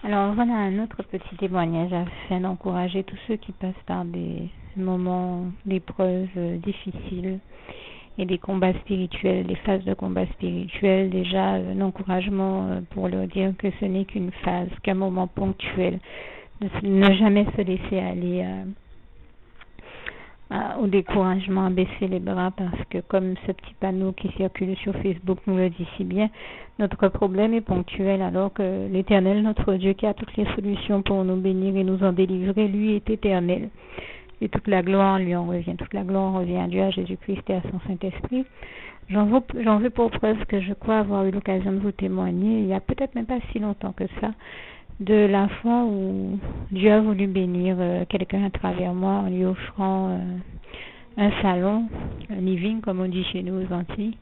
Alors voilà un autre petit témoignage afin d'encourager tous ceux qui passent par des moments d'épreuves difficiles et des combats spirituels, des phases de combats spirituels. Déjà, un encouragement pour leur dire que ce n'est qu'une phase, qu'un moment ponctuel, de ne jamais se laisser aller au découragement, à baisser les bras, parce que comme ce petit panneau qui circule sur Facebook nous le dit si bien, notre problème est ponctuel, alors que l'Éternel, notre Dieu, qui a toutes les solutions pour nous bénir et nous en délivrer, lui est éternel. Et toute la gloire lui en revient. Toute la gloire revient à Dieu, à Jésus-Christ et à son Saint-Esprit. J'en veux pour preuve que je crois avoir eu l'occasion de vous témoigner, il y a peut-être même pas si longtemps que ça, de la fois où Dieu a voulu bénir quelqu'un à travers moi en lui offrant un salon, un living comme on dit chez nous aux Antilles,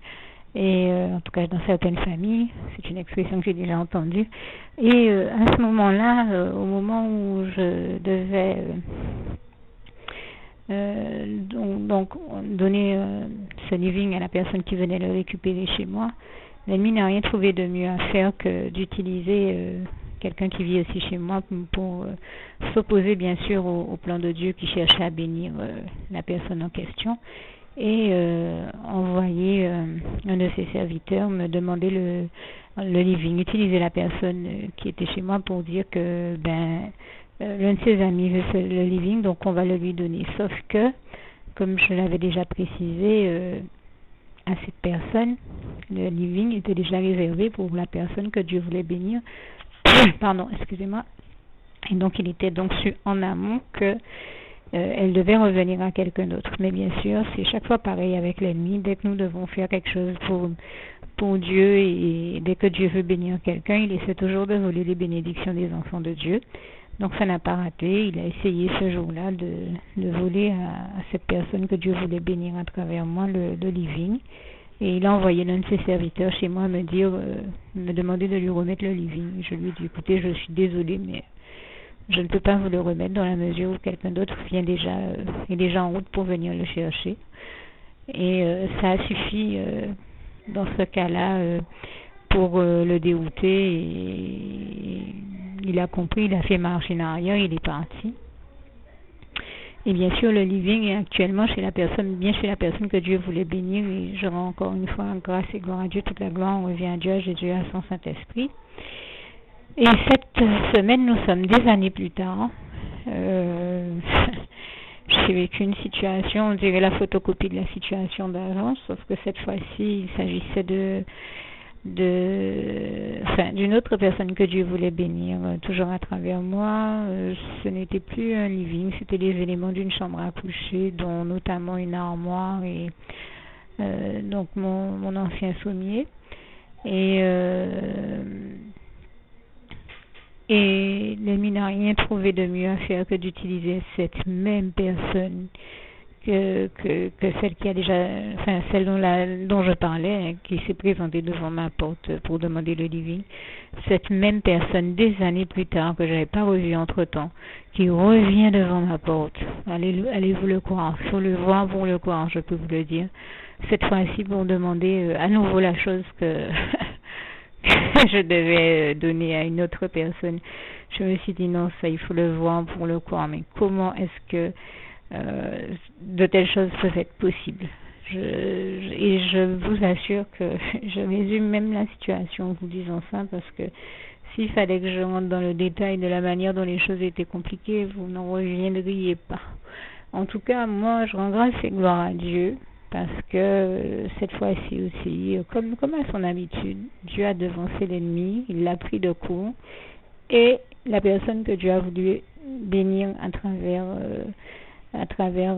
et en tout cas dans certaines familles, c'est une expression que j'ai déjà entendue. Et à ce moment-là, au moment où je devais donc donner ce living à la personne qui venait le récupérer chez moi, l'ennemi n'a rien trouvé de mieux à faire que d'utiliser quelqu'un qui vit aussi chez moi pour s'opposer bien sûr au plan de Dieu qui cherchait à bénir la personne en question, et envoyer un de ses serviteurs me demander le living, utiliser la personne qui était chez moi pour dire que l'un de ses amis veut le living, donc on va le lui donner. Sauf que, comme je l'avais déjà précisé à cette personne, le living était déjà réservé pour la personne que Dieu voulait bénir. Pardon, excusez-moi. Et donc il était donc su en amont que elle devait revenir à quelqu'un d'autre. Mais bien sûr, c'est chaque fois pareil avec l'ennemi. Dès que nous devons faire quelque chose pour Dieu, et dès que Dieu veut bénir quelqu'un, il essaie toujours de voler les bénédictions des enfants de Dieu. Donc ça n'a pas raté. Il a essayé ce jour-là de voler à cette personne que Dieu voulait bénir à travers moi le living. Et il a envoyé l'un de ses serviteurs chez moi me demander de lui remettre le living. Je lui ai dit, écoutez, je suis désolée, mais je ne peux pas vous le remettre dans la mesure où quelqu'un d'autre est déjà en route pour venir le chercher. Et ça a suffi dans ce cas-là pour le dérouter. Et il a compris, il a fait marche en arrière, il est parti. Et bien sûr, le living est actuellement chez la personne que Dieu voulait bénir. Et je rends encore une fois grâce et gloire à Dieu. Toute la gloire revient à Dieu, à Jésus, à son Saint-Esprit. Et cette semaine, nous sommes des années plus tard. J'ai vécu une situation, on dirait la photocopie de la situation d'avant, sauf que cette fois-ci, il s'agissait d'une autre personne que Dieu voulait bénir, toujours à travers moi. Ce n'était plus un living, c'était les éléments d'une chambre à coucher, dont notamment une armoire et donc mon ancien sommier. Et l'ennemi n'a rien trouvé de mieux à faire que d'utiliser cette même personne que celle qui a déjà, celle dont je parlais, qui s'est présentée devant ma porte pour demander le living. Cette même personne, des années plus tard, que je n'avais pas revue entre-temps, qui revient devant ma porte. Allez-vous le croire, il faut le voir pour le croire, je peux vous le dire. Cette fois-ci pour demander à nouveau la chose que je devais donner à une autre personne. Je me suis dit non, ça il faut le voir pour le croire, mais comment est-ce que de telles choses peuvent être possibles? Et je vous assure que je résume même la situation en vous disant ça, parce que s'il fallait que je rentre dans le détail de la manière dont les choses étaient compliquées, vous n'en reviendriez pas. En tout cas, moi je rends grâce et gloire à Dieu, parce que cette fois-ci aussi, comme à son habitude, Dieu a devancé l'ennemi, il l'a pris de court, et la personne que Dieu a voulu bénir à travers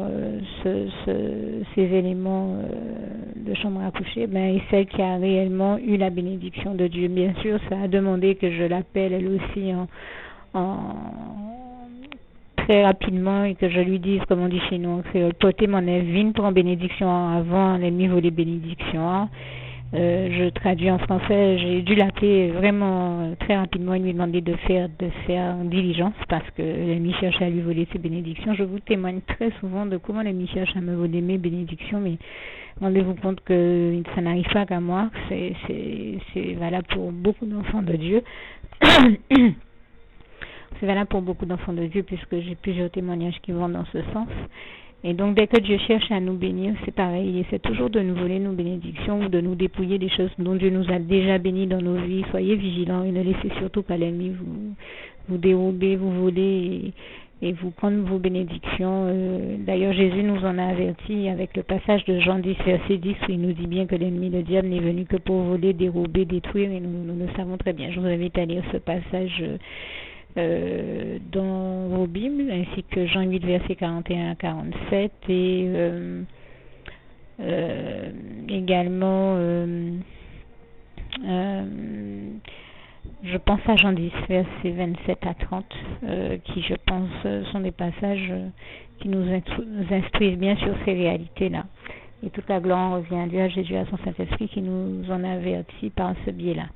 ces éléments de chambre à coucher, et celle qui a réellement eu la bénédiction de Dieu. Bien sûr, ça a demandé que je l'appelle elle aussi très rapidement, et que je lui dise, comme on dit chez nous en créole, porter mon vine pour en bénédiction avant l'ennemi voler bénédiction. Je traduis en français, j'ai dû l'appeler vraiment très rapidement et lui demander de faire diligence, parce que l'ennemi cherche à lui voler ses bénédictions. Je vous témoigne très souvent de comment l'ennemi cherche à me voler mes bénédictions, mais rendez-vous compte que ça n'arrive pas qu'à moi, c'est valable pour beaucoup d'enfants de Dieu. c'est valable pour beaucoup d'enfants de Dieu, puisque j'ai plusieurs témoignages qui vont dans ce sens. Et donc, dès que Dieu cherche à nous bénir, c'est pareil. Il essaie toujours de nous voler nos bénédictions ou de nous dépouiller des choses dont Dieu nous a déjà bénis dans nos vies. Soyez vigilants et ne laissez surtout pas l'ennemi vous dérober, vous voler et vous prendre vos bénédictions. D'ailleurs, Jésus nous en a avertis avec le passage de Jean 10, verset 10, où il nous dit bien que l'ennemi, le diable, n'est venu que pour voler, dérober, détruire. Et nous le savons très bien. Je vous invite à lire ce passage dans vos Bibles, ainsi que Jean 8, verset 41 à 47, et également je pense à Jean 10, verset 27 à 30, qui je pense sont des passages qui nous instruisent bien sur ces réalités-là. Et toute la gloire revient à Dieu, à Jésus, à son Saint-Esprit qui nous en avertit par ce biais-là.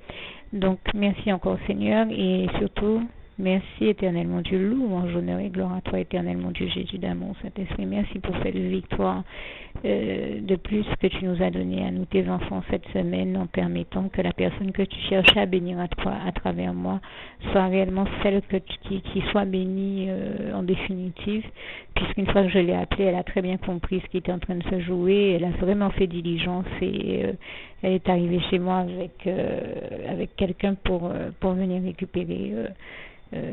Donc, merci encore Seigneur, et surtout, merci éternel mon Dieu, louange, honneur et gloire à toi éternel mon Dieu Jésus d'amour Saint-Esprit. Merci pour cette victoire de plus que tu nous as donné à nous tes enfants cette semaine, en permettant que la personne que tu cherches à bénir à toi à travers moi soit réellement celle qui soit bénie en définitive, puisqu'une fois que je l'ai appelée, elle a très bien compris ce qui était en train de se jouer, elle a vraiment fait diligence et elle est arrivée chez moi avec quelqu'un pour venir récupérer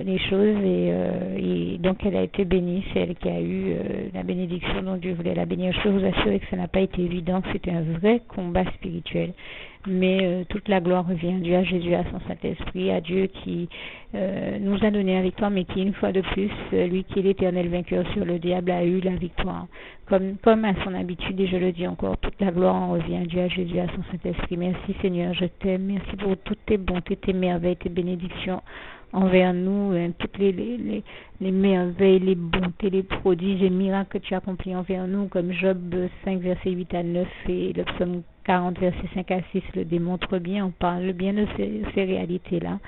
les choses et donc elle a été bénie, c'est elle qui a eu la bénédiction dont Dieu voulait la bénir. Je peux vous assurer que ça n'a pas été évident, c'était un vrai combat spirituel, mais toute la gloire revient à Dieu, à Jésus, à son Saint-Esprit, à Dieu qui nous a donné la victoire, mais qui une fois de plus, lui qui est l'éternel vainqueur sur le diable, a eu la victoire, comme à son habitude, et je le dis encore, toute la gloire en revient à Dieu, à Jésus, à son Saint-Esprit. Merci Seigneur, je t'aime, merci pour toutes tes bontés, tes merveilles, tes bénédictions envers nous, toutes les merveilles, les bontés, les prodiges et miracles que tu accomplis envers nous, comme Job 5, verset 8 à 9 et le psaume 40, verset 5 à 6 le démontre bien, on parle bien de ces réalités-là.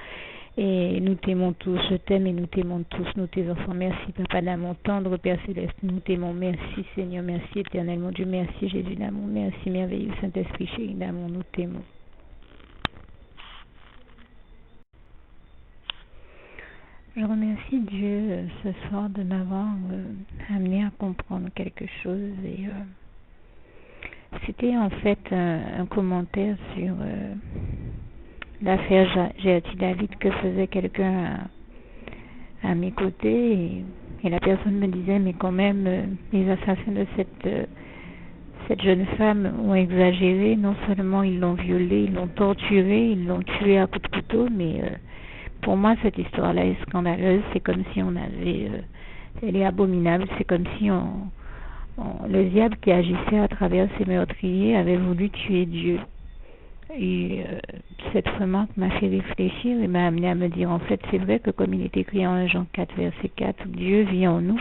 Et nous t'aimons tous, je t'aime et nous t'aimons tous, nous tes enfants. Merci Papa d'amour tendre, Père Céleste, nous t'aimons. Merci Seigneur, merci éternel mon Dieu, merci Jésus d'amour, merci merveilleux Saint-Esprit chéri d'amour, nous t'aimons. Je remercie Dieu ce soir de m'avoir amené à comprendre quelque chose et c'était en fait un commentaire sur l'affaire G.A.T. David que faisait quelqu'un à mes côtés et la personne me disait mais quand même les assassins de cette jeune femme ont exagéré, non seulement ils l'ont violée, ils l'ont torturée, ils l'ont tuée à coups de couteau, mais pour moi, cette histoire-là est scandaleuse. C'est comme si on avait... elle est abominable. C'est comme si le diable qui agissait à travers ces meurtriers avait voulu tuer Dieu. Et cette remarque m'a fait réfléchir et m'a amené à me dire, en fait, c'est vrai que comme il est écrit en 1 Jean 4, verset 4, Dieu vit en nous.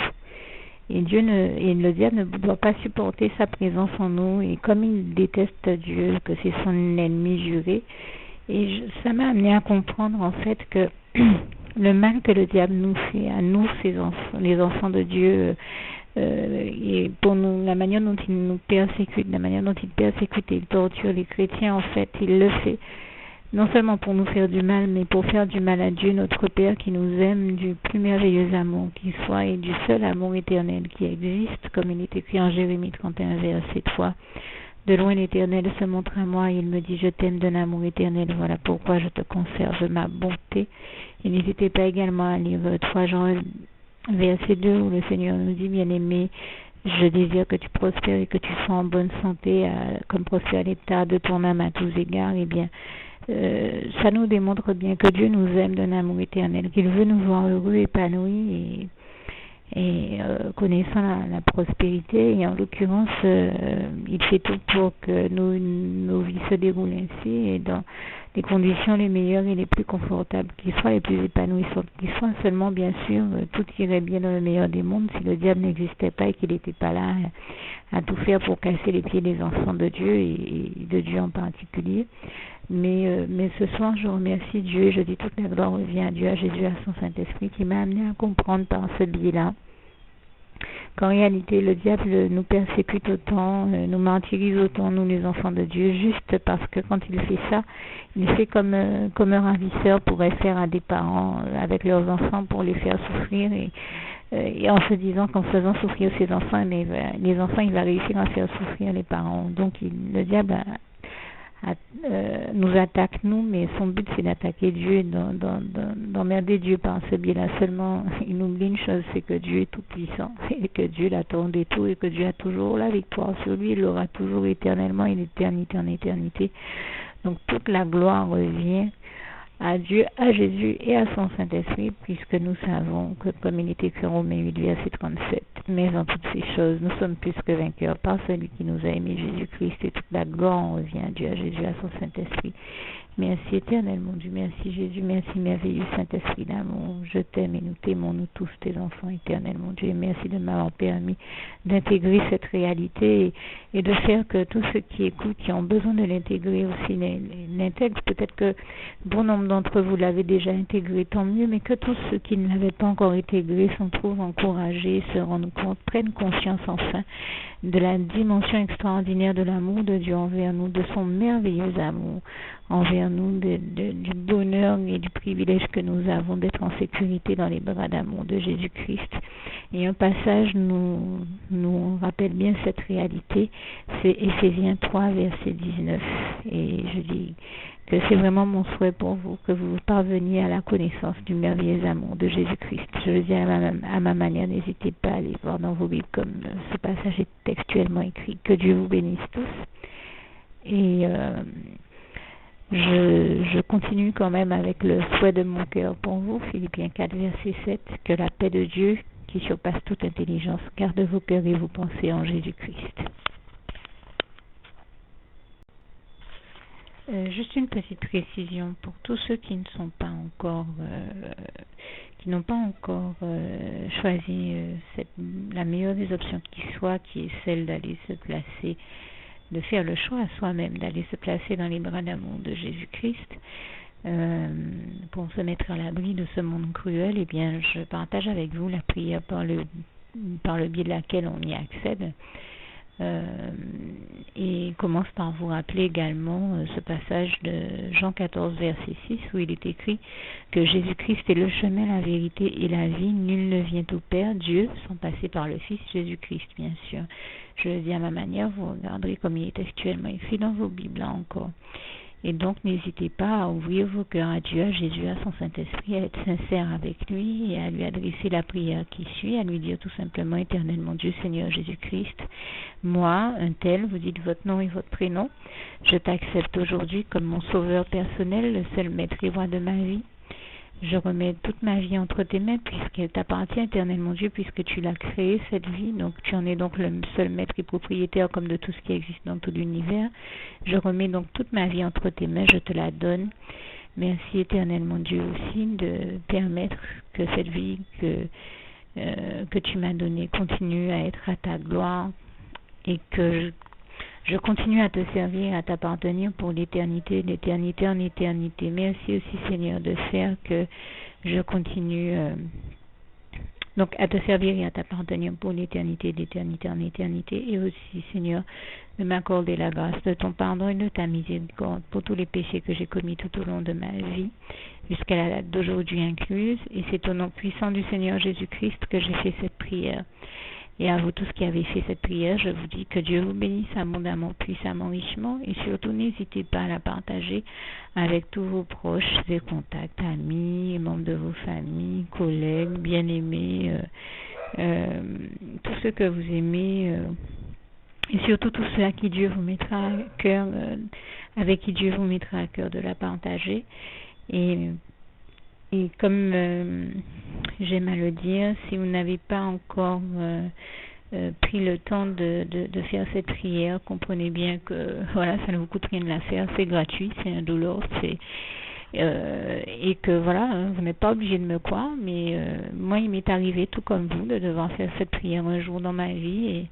Et le diable ne doit pas supporter sa présence en nous. Et comme il déteste Dieu, que c'est son ennemi juré, et ça m'a amené à comprendre en fait que le mal que le diable nous fait à nous, ces enfants, les enfants de Dieu, et pour nous, la manière dont il nous persécute, la manière dont il persécute et il torture les chrétiens, en fait, il le fait non seulement pour nous faire du mal, mais pour faire du mal à Dieu, notre Père qui nous aime du plus merveilleux amour qui soit et du seul amour éternel qui existe, comme il est écrit en Jérémie 31, verset 3. De loin l'Éternel se montre à moi et il me dit je t'aime d'un amour éternel, voilà pourquoi je te conserve ma bonté. Et n'hésitez pas également à lire 3 Jean verset 2 où le Seigneur nous dit bien-aimé, je désire que tu prospères et que tu sois en bonne santé comme prospère l'état de ton âme à tous égards. Eh bien, ça nous démontre bien que Dieu nous aime d'un amour éternel, qu'il veut nous voir heureux, épanouis et connaissant la prospérité, et en l'occurrence il fait tout pour que nos vies se déroulent ainsi et dans les conditions les meilleures et les plus confortables qui soient, les plus épanouissantes qui soient. Seulement bien sûr tout irait bien dans le meilleur des mondes si le diable n'existait pas et qu'il n'était pas là à tout faire pour casser les pieds des enfants de Dieu et de Dieu en particulier. Mais ce soir je remercie Dieu et je dis toute la gloire revient à Dieu, à Jésus, à son Saint-Esprit qui m'a amené à comprendre par ce biais-là qu'en réalité le diable nous persécute autant, nous martyrise autant, nous les enfants de Dieu, juste parce que quand il fait ça, il fait comme un ravisseur pourrait faire à des parents avec leurs enfants pour les faire souffrir et en se disant qu'en faisant souffrir ses enfants, les enfants, il va réussir à faire souffrir les parents. Donc le diable nous attaque nous, mais son but c'est d'attaquer Dieu et d'emmerder Dieu par ce biais-là. Seulement, il oublie une chose, c'est que Dieu est tout puissant et que Dieu l'attend des tout et que Dieu a toujours la victoire sur lui, il l'aura toujours éternellement et d'éternité en éternité. Donc toute la gloire revient à Dieu, à Jésus et à son Saint-Esprit, puisque nous savons que, comme il est écrit en Romains 8, verset 37, mais en toutes ces choses, nous sommes plus que vainqueurs par celui qui nous a aimés, Jésus-Christ, et toute la gloire en revient à Dieu, à Jésus, à son Saint-Esprit. Merci éternel, mon Dieu, merci Jésus, merci merveilleux Saint-Esprit d'amour. Je t'aime et nous t'aimons, nous tous, tes enfants éternels, mon Dieu. Merci de m'avoir permis d'intégrer cette réalité et de faire que tous ceux qui écoutent, qui ont besoin de l'intégrer aussi, l'intègrent. Peut-être que bon nombre d'entre vous l'avez déjà intégré, tant mieux, mais que tous ceux qui ne l'avaient pas encore intégré s'en trouvent encouragés, se rendent compte, prennent conscience enfin de la dimension extraordinaire de l'amour de Dieu envers nous, de son merveilleux amour envers nous, du bonheur et du privilège que nous avons d'être en sécurité dans les bras d'amour de Jésus-Christ. Et un passage nous rappelle bien cette réalité, c'est Éphésiens 3, verset 19. Et je dis que c'est vraiment mon souhait pour vous, que vous parveniez à la connaissance du merveilleux amour de Jésus-Christ. Je le dis à ma manière, n'hésitez pas à aller voir dans vos Bibles comme ce passage est textuellement écrit. Que Dieu vous bénisse tous. Et je continue quand même avec le souhait de mon cœur pour vous, Philippiens 4, verset 7, que la paix de Dieu, qui surpasse toute intelligence, garde vos cœurs et vos pensées en Jésus-Christ. Juste une petite précision pour tous ceux qui ne sont pas encore, qui n'ont pas encore choisi la meilleure des options qui soit, qui est celle d'aller se placer, de faire le choix à soi-même, d'aller se placer dans les bras d'amour de Jésus-Christ, pour se mettre à l'abri de ce monde cruel. Eh bien, je partage avec vous la prière par le biais de laquelle on y accède. Et commence par vous rappeler également ce passage de Jean 14, verset 6, où il est écrit que Jésus-Christ est le chemin, la vérité et la vie. Nul ne vient au Père, Dieu, sans passer par le Fils Jésus-Christ, bien sûr. Je le dis à ma manière, vous regarderez comme il est textuellement écrit dans vos Bibles là encore. Et donc, n'hésitez pas à ouvrir vos cœurs à Dieu, à Jésus, à son Saint-Esprit, à être sincère avec lui et à lui adresser la prière qui suit, à lui dire tout simplement, Éternel mon Dieu, Seigneur Jésus-Christ, moi, un tel, vous dites votre nom et votre prénom, je t'accepte aujourd'hui comme mon sauveur personnel, le seul maître et roi de ma vie. Je remets toute ma vie entre tes mains puisqu'elle t'appartient, éternel mon Dieu, puisque tu l'as créée, cette vie. Donc tu en es donc le seul maître et propriétaire comme de tout ce qui existe dans tout l'univers. Je remets donc toute ma vie entre tes mains, je te la donne. Merci éternel mon Dieu aussi de permettre que cette vie que tu m'as donnée continue à être à ta gloire et que je continue à te servir, à t'appartenir pour l'éternité, d'éternité en éternité. Merci aussi, Seigneur, de faire que je continue donc à te servir et à t'appartenir pour l'éternité, d'éternité en éternité. Et aussi, Seigneur, de m'accorder la grâce de ton pardon et de ta miséricorde pour tous les péchés que j'ai commis tout au long de ma vie, jusqu'à la date d'aujourd'hui incluse. Et c'est au nom puissant du Seigneur Jésus-Christ que j'ai fait cette prière. Et à vous tous qui avez fait cette prière, je vous dis que Dieu vous bénisse abondamment, puissamment, richement, et surtout n'hésitez pas à la partager avec tous vos proches et contacts, amis, membres de vos familles, collègues, bien-aimés, tous ceux que vous aimez, et surtout tous ceux à qui Dieu vous mettra à cœur, avec qui Dieu vous mettra à cœur de la partager. Et comme j'aime à le dire, si vous n'avez pas encore pris le temps de faire cette prière, comprenez bien que voilà, ça ne vous coûte rien de la faire, c'est gratuit, c'est indolore, et que voilà, vous n'êtes pas obligé de me croire, mais moi il m'est arrivé tout comme vous de devoir faire cette prière un jour dans ma vie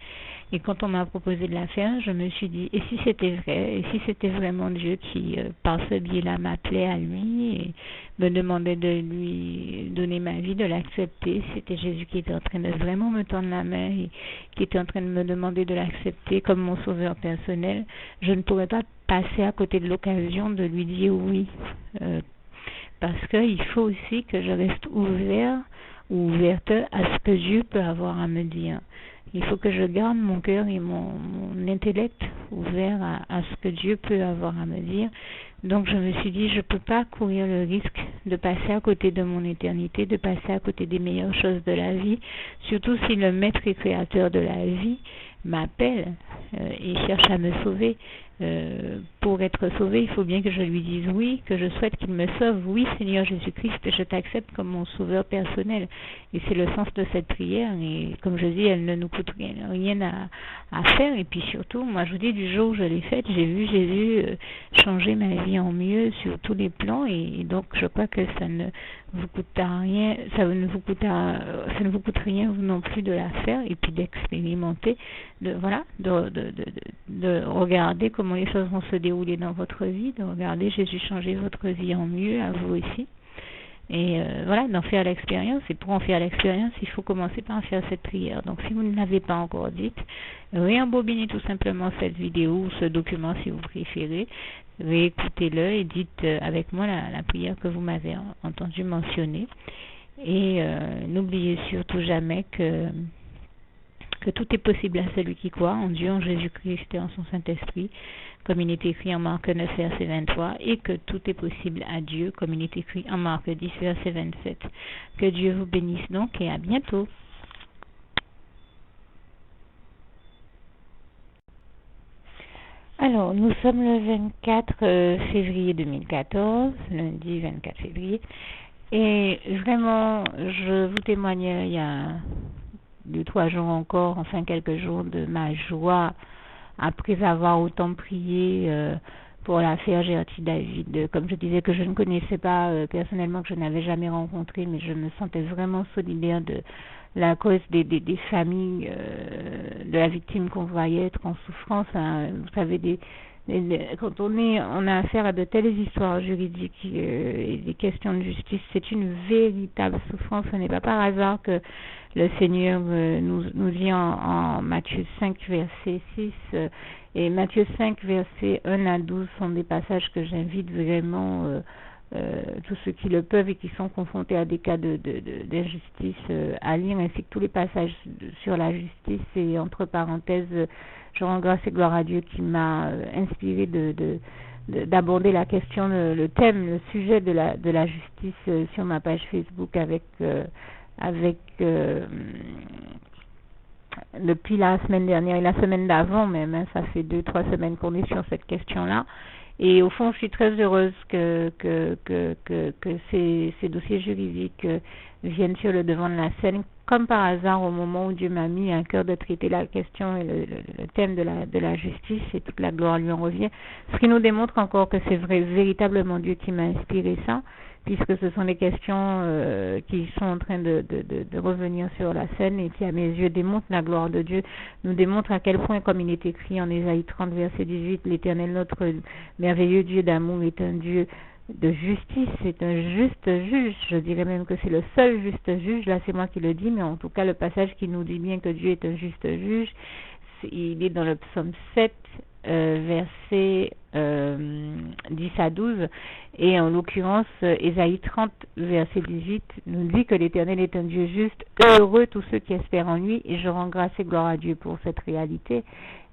Et quand on m'a proposé de la faire, je me suis dit, et si c'était vrai, et si c'était vraiment Dieu qui, par ce biais-là, m'appelait à lui et me demandait de lui donner ma vie, de l'accepter, c'était Jésus qui était en train de vraiment me tendre la main et qui était en train de me demander de l'accepter comme mon sauveur personnel, je ne pourrais pas passer à côté de l'occasion de lui dire oui. Parce qu'il faut aussi que je reste ouvert ou ouverte à ce que Dieu peut avoir à me dire. Il faut que je garde mon cœur et mon intellect ouvert à ce que Dieu peut avoir à me dire. Donc je me suis dit, je ne peux pas courir le risque de passer à côté de mon éternité, de passer à côté des meilleures choses de la vie, surtout si le maître et créateur de la vie m'appelle et cherche à me sauver. Pour être sauvé, il faut bien que je lui dise oui, que je souhaite qu'il me sauve. Oui, Seigneur Jésus-Christ, je t'accepte comme mon sauveur personnel. Et c'est le sens de cette prière. Et comme je dis, elle ne nous coûte rien à faire. Et puis surtout, moi je vous dis, du jour où je l'ai faite, j'ai vu Jésus changer ma vie en mieux sur tous les plans. Et donc je crois que ça ne vous coûte rien, ça ne vous coûte rien vous non plus de la faire et puis d'expérimenter, de regarder comment les choses vont se dérouler dans votre vie, de regarder Jésus changer votre vie en mieux, à vous aussi. Et d'en faire l'expérience. Et pour en faire l'expérience, il faut commencer par en faire cette prière. Donc si vous ne l'avez pas encore dite, réembobinez tout simplement cette vidéo ou ce document si vous préférez. Réécoutez-le et dites avec moi la prière que vous m'avez entendu mentionner. Et n'oubliez surtout jamais que tout est possible à celui qui croit en Dieu, en Jésus-Christ et en son Saint-Esprit, comme il est écrit en Marc 9, verset 23, et que tout est possible à Dieu, comme il est écrit en Marc 10, verset 27. Que Dieu vous bénisse donc et à bientôt. Alors, nous sommes le 24 février 2014, lundi 24 février, et vraiment, je vous témoigne il y a 2-3 jours encore, enfin quelques jours, de ma joie après avoir autant prié pour l'affaire Gerty David. Comme je disais que je ne connaissais pas personnellement, que je n'avais jamais rencontré, mais je me sentais vraiment solidaire de la cause des familles de la victime qu'on voyait être en souffrance. Hein. Vous savez, quand on a affaire à de telles histoires juridiques et des questions de justice, c'est une véritable souffrance. Ce n'est pas par hasard que le Seigneur nous dit en Matthieu 5, verset 6, et Matthieu 5, verset 1 à 12 sont des passages que j'invite vraiment tous ceux qui le peuvent et qui sont confrontés à des cas d'injustice à lire, ainsi que tous les passages sur la justice. Et entre parenthèses, je rends grâce et gloire à Dieu qui m'a inspiré d'aborder la question, le thème, le sujet de la justice sur ma page Facebook depuis la semaine dernière et la semaine d'avant même, hein, ça fait 2-3 semaines qu'on est sur cette question-là. Et au fond, je suis très heureuse que ces dossiers juridiques viennent sur le devant de la scène, comme par hasard au moment où Dieu m'a mis à cœur de traiter la question et le thème de la justice, et toute la gloire lui en revient. Ce qui nous démontre encore que c'est véritablement Dieu qui m'a inspiré ça, puisque ce sont des questions qui sont en train de revenir sur la scène et qui, à mes yeux, démontrent la gloire de Dieu, nous démontrent à quel point, comme il est écrit en Ésaïe 30, verset 18, l'Éternel, notre merveilleux Dieu d'amour, est un Dieu de justice, c'est un juste juge. Je dirais même que c'est le seul juste juge. Là, c'est moi qui le dis, mais en tout cas, le passage qui nous dit bien que Dieu est un juste juge, il est dans le psaume 7, versets 10 à 12, et en l'occurrence Ésaïe 30 verset 18 nous dit que l'Éternel est un Dieu juste, heureux tous ceux qui espèrent en lui, et je rends grâce et gloire à Dieu pour cette réalité.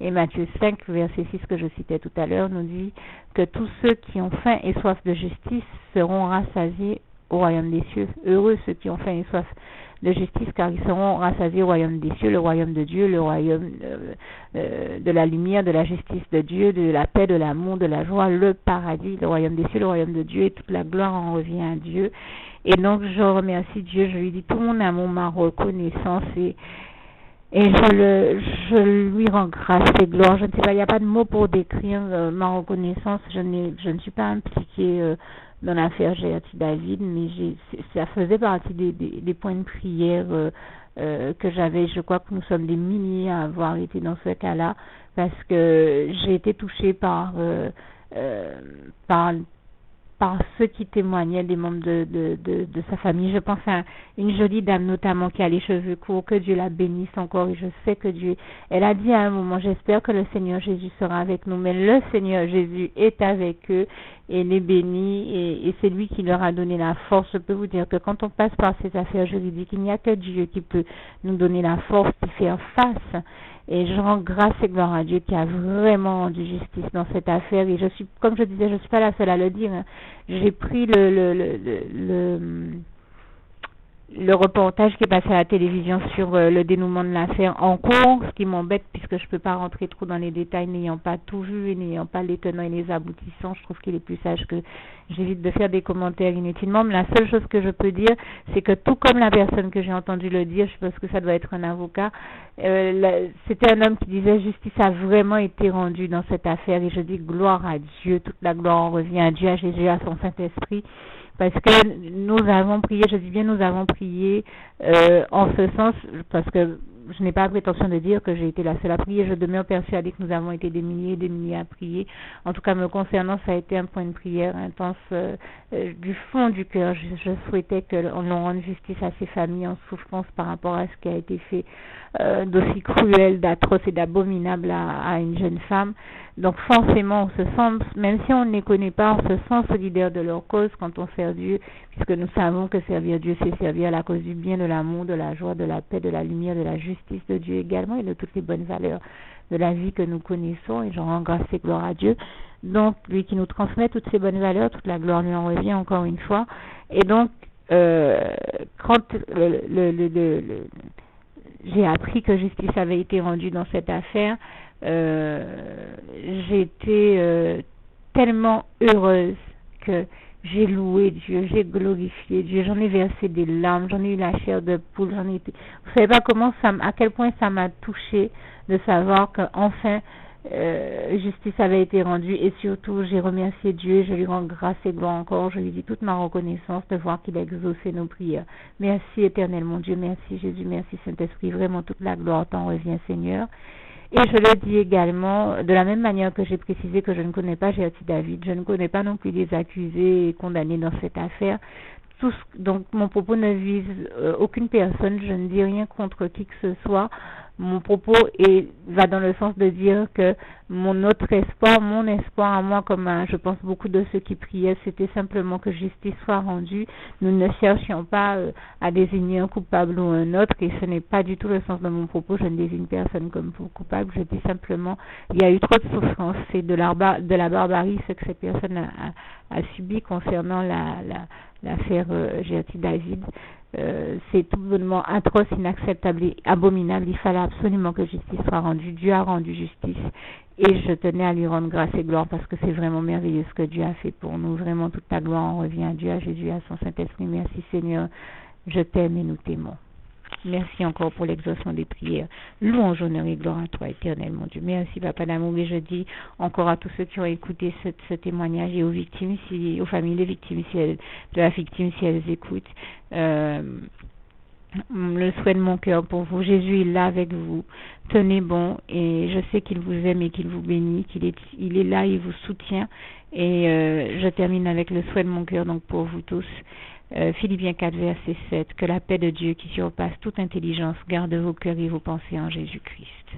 Et Matthieu 5 verset 6 que je citais tout à l'heure nous dit que tous ceux qui ont faim et soif de justice seront rassasiés au royaume des cieux. Heureux ceux qui ont faim et soif de justice, car ils seront rassasiés au royaume des cieux, le royaume de Dieu, le royaume de la lumière, de la justice de Dieu, de la paix, de l'amour, de la joie, le paradis, le royaume des cieux, le royaume de Dieu, et toute la gloire en revient à Dieu. Et donc je remercie Dieu, je lui dis tout mon amour, ma reconnaissance, et je lui rends grâce et gloire. Je ne sais pas, il n'y a pas de mots pour décrire ma reconnaissance. Je ne suis pas impliquée dans l'affaire Gerty David, mais ça faisait partie des points de prière que j'avais. Je crois que nous sommes des milliers à avoir été dans ce cas-là, parce que j'ai été touchée par ceux qui témoignaient, des membres de sa famille. Je pense à une jolie dame notamment qui a les cheveux courts, que Dieu la bénisse encore, et je sais que elle a dit à un moment, j'espère que le Seigneur Jésus sera avec nous, mais le Seigneur Jésus est avec eux et les bénit, et c'est lui qui leur a donné la force. Je peux vous dire que quand on passe par ces affaires juridiques, il n'y a que Dieu qui peut nous donner la force de faire face. Et je rends grâce et gloire à Dieu qui a vraiment rendu justice dans cette affaire. Et comme je disais, je ne suis pas la seule à le dire, hein. J'ai pris le reportage qui est passé à la télévision sur le dénouement de l'affaire en cours, ce qui m'embête puisque je ne peux pas rentrer trop dans les détails n'ayant pas tout vu et n'ayant pas les tenants et les aboutissants. Je trouve qu'il est plus sage que j'évite de faire des commentaires inutilement. Mais la seule chose que je peux dire, c'est que tout comme la personne que j'ai entendu le dire, je pense que ça doit être un avocat, c'était un homme qui disait justice a vraiment été rendue dans cette affaire, et je dis gloire à Dieu, toute la gloire en revient à Dieu, à Jésus, à son Saint-Esprit. Parce que nous avons prié, je dis bien nous avons prié en ce sens, parce que je n'ai pas la prétention de dire que j'ai été la seule à prier, je demeure persuadée que nous avons été des milliers à prier. En tout cas, me concernant, ça a été un point de prière intense du fond du cœur. Je souhaitais qu'on rende justice à ces familles en souffrance par rapport à ce qui a été fait d'aussi cruel, d'atroce et d'abominable à une jeune femme. Donc forcément, on se sent, même si on ne les connaît pas, on se sent solidaire de leur cause quand on sert Dieu, puisque nous savons que servir Dieu, c'est servir à la cause du bien, de l'amour, de la joie, de la paix, de la lumière, de la justice de Dieu également, et de toutes les bonnes valeurs de la vie que nous connaissons, et j'en rends grâce et gloire à Dieu. Donc, lui qui nous transmet toutes ces bonnes valeurs, toute la gloire lui en revient encore une fois. Et donc, quand j'ai appris que justice avait été rendue dans cette affaire, j'ai été tellement heureuse que j'ai loué Dieu, j'ai glorifié Dieu, j'en ai versé des larmes, j'en ai eu la chair de poule, vous savez pas à quel point ça m'a touchée de savoir qu'enfin justice avait été rendue, et surtout j'ai remercié Dieu, je lui rends grâce et gloire encore, je lui dis toute ma reconnaissance de voir qu'il a exaucé nos prières. Merci éternel mon Dieu, merci Jésus, merci Saint-Esprit, vraiment toute la gloire t'en revient Seigneur. Et je le dis également, de la même manière que j'ai précisé que je ne connais pas Gerty David, je ne connais pas non plus les accusés et condamnés dans cette affaire. Donc mon propos ne vise aucune personne, je ne dis rien contre qui que ce soit. Mon propos va dans le sens de dire que mon espoir à moi, comme je pense beaucoup de ceux qui priaient, c'était simplement que justice soit rendue. Nous ne cherchions pas à désigner un coupable ou un autre, et ce n'est pas du tout le sens de mon propos. Je ne désigne personne comme coupable. Je dis simplement il y a eu trop de souffrance, c'est de la barbarie ce que cette personne a subi concernant l'affaire Gerty David. C'est tout bonnement atroce, inacceptable et abominable. Il fallait absolument que justice soit rendue. Dieu a rendu justice, et je tenais à lui rendre grâce et gloire, parce que c'est vraiment merveilleux ce que Dieu a fait pour nous. Vraiment toute la gloire en revient à Dieu, à Jésus, à son Saint-Esprit. Merci Seigneur, je t'aime et nous t'aimons. Merci encore pour l'exaucement des prières. Louange, honneur et gloire à toi, éternel, mon Dieu. Merci, Papa d'amour. Et je dis encore à tous ceux qui ont écouté ce témoignage, et aux victimes, aux familles des victimes, de la victime, si elles écoutent, le souhait de mon cœur pour vous. Jésus est là avec vous. Tenez bon, et je sais qu'il vous aime et qu'il vous bénit, il est là, il vous soutient. Et je termine avec le souhait de mon cœur, donc pour vous tous. Philippiens 4, verset 7, que la paix de Dieu qui surpasse toute intelligence garde vos cœurs et vos pensées en Jésus-Christ.